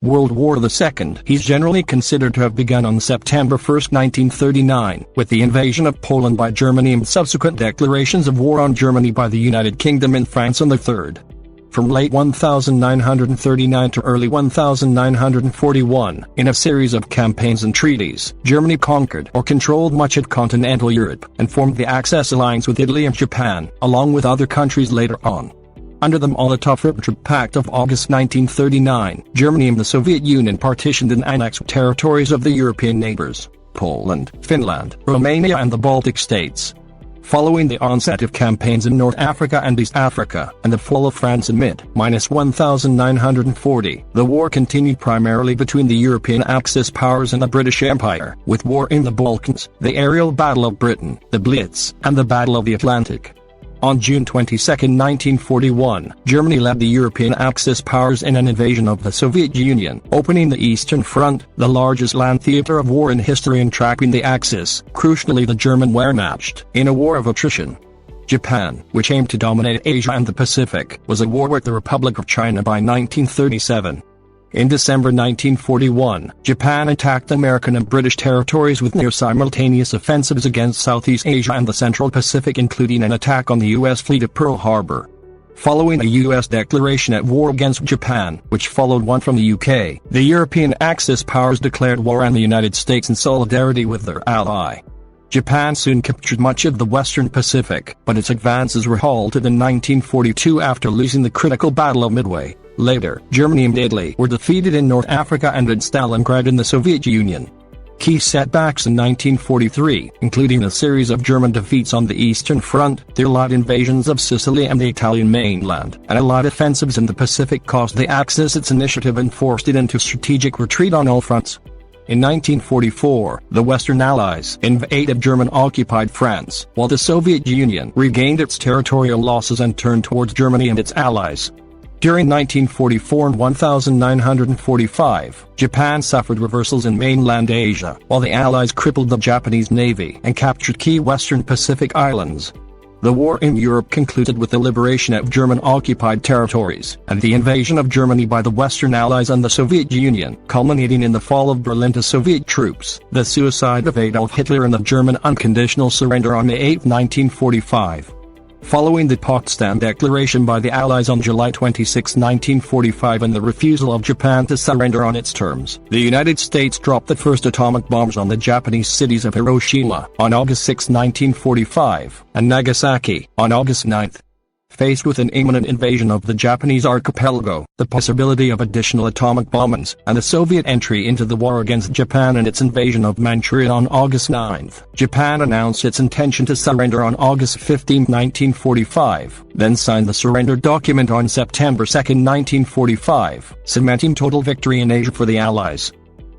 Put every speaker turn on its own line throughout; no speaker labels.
World War II. He's generally considered to have begun on September 1, 1939, with the invasion of Poland by Germany and subsequent declarations of war on Germany by the United Kingdom and France on the 3rd. From late 1939 to early 1941, in a series of campaigns and treaties, Germany conquered or controlled much of continental Europe and formed the Axis alliance with Italy and Japan, along with other countries later on. Under the Molotov-Ribbentrop Pact of August 1939, Germany and the Soviet Union partitioned and annexed territories of the European neighbors, Poland, Finland, Romania and the Baltic states. Following the onset of campaigns in North Africa and East Africa, and the fall of France in mid-1940, the war continued primarily between the European Axis powers and the British Empire, with war in the Balkans, the aerial Battle of Britain, the Blitz, and the Battle of the Atlantic. On June 22, 1941, Germany led the European Axis powers in an invasion of the Soviet Union, opening the Eastern Front, the largest land theater of war in history, and trapping the Axis. Crucially, the German were matched in a war of attrition. Japan, which aimed to dominate Asia and the Pacific, was at war with the Republic of China by 1937. In December 1941, Japan attacked American and British territories with near-simultaneous offensives against Southeast Asia and the Central Pacific, including an attack on the U.S. fleet at Pearl Harbor. Following a U.S. declaration at war against Japan, which followed one from the U.K., the European Axis powers declared war on the United States in solidarity with their ally. Japan soon captured much of the Western Pacific, but its advances were halted in 1942 after losing the critical Battle of Midway. Later, Germany and Italy were defeated in North Africa and at Stalingrad in the Soviet Union. Key setbacks in 1943, including a series of German defeats on the Eastern Front, the Allied invasions of Sicily and the Italian mainland, and Allied offensives in the Pacific, cost the Axis its initiative and forced it into strategic retreat on all fronts. In 1944, the Western Allies invaded German-occupied France, while the Soviet Union regained its territorial losses and turned towards Germany and its allies. During 1944 and 1945, Japan suffered reversals in mainland Asia, while the Allies crippled the Japanese Navy and captured key Western Pacific islands. The war in Europe concluded with the liberation of German-occupied territories, and the invasion of Germany by the Western Allies and the Soviet Union, culminating in the fall of Berlin to Soviet troops, the suicide of Adolf Hitler and the German unconditional surrender on May 8, 1945. Following the Potsdam Declaration by the Allies on July 26, 1945 and the refusal of Japan to surrender on its terms, the United States dropped the first atomic bombs on the Japanese cities of Hiroshima on August 6, 1945, and Nagasaki on August 9. Faced with an imminent invasion of the Japanese archipelago, the possibility of additional atomic bombings, and the Soviet entry into the war against Japan and its invasion of Manchuria on August 9, Japan announced its intention to surrender on August 15, 1945, then signed the surrender document on September 2, 1945, cementing total victory in Asia for the Allies.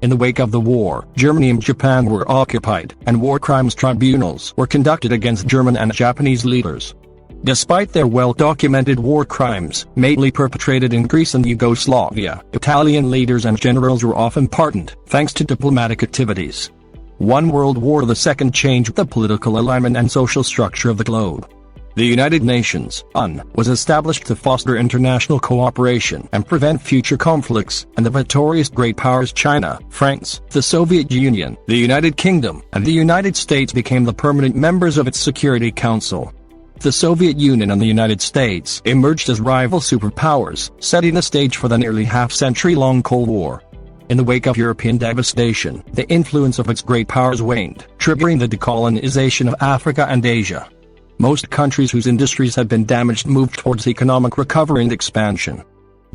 In the wake of the war, Germany and Japan were occupied, and war crimes tribunals were conducted against German and Japanese leaders. Despite their well-documented war crimes, mainly perpetrated in Greece and Yugoslavia, Italian leaders and generals were often pardoned, thanks to diplomatic activities. World War II changed the political alignment and social structure of the globe. The United Nations, UN, was established to foster international cooperation and prevent future conflicts, and the victorious great powers China, France, the Soviet Union, the United Kingdom, and the United States became the permanent members of its Security Council. The Soviet Union and the United States emerged as rival superpowers, setting the stage for the nearly half-century-long Cold War. In the wake of European devastation, the influence of its great powers waned, triggering the decolonization of Africa and Asia. Most countries whose industries had been damaged moved towards economic recovery and expansion.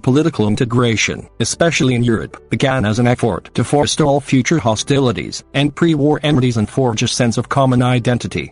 Political integration, especially in Europe, began as an effort to forestall future hostilities, end pre-war enmities and forge a sense of common identity.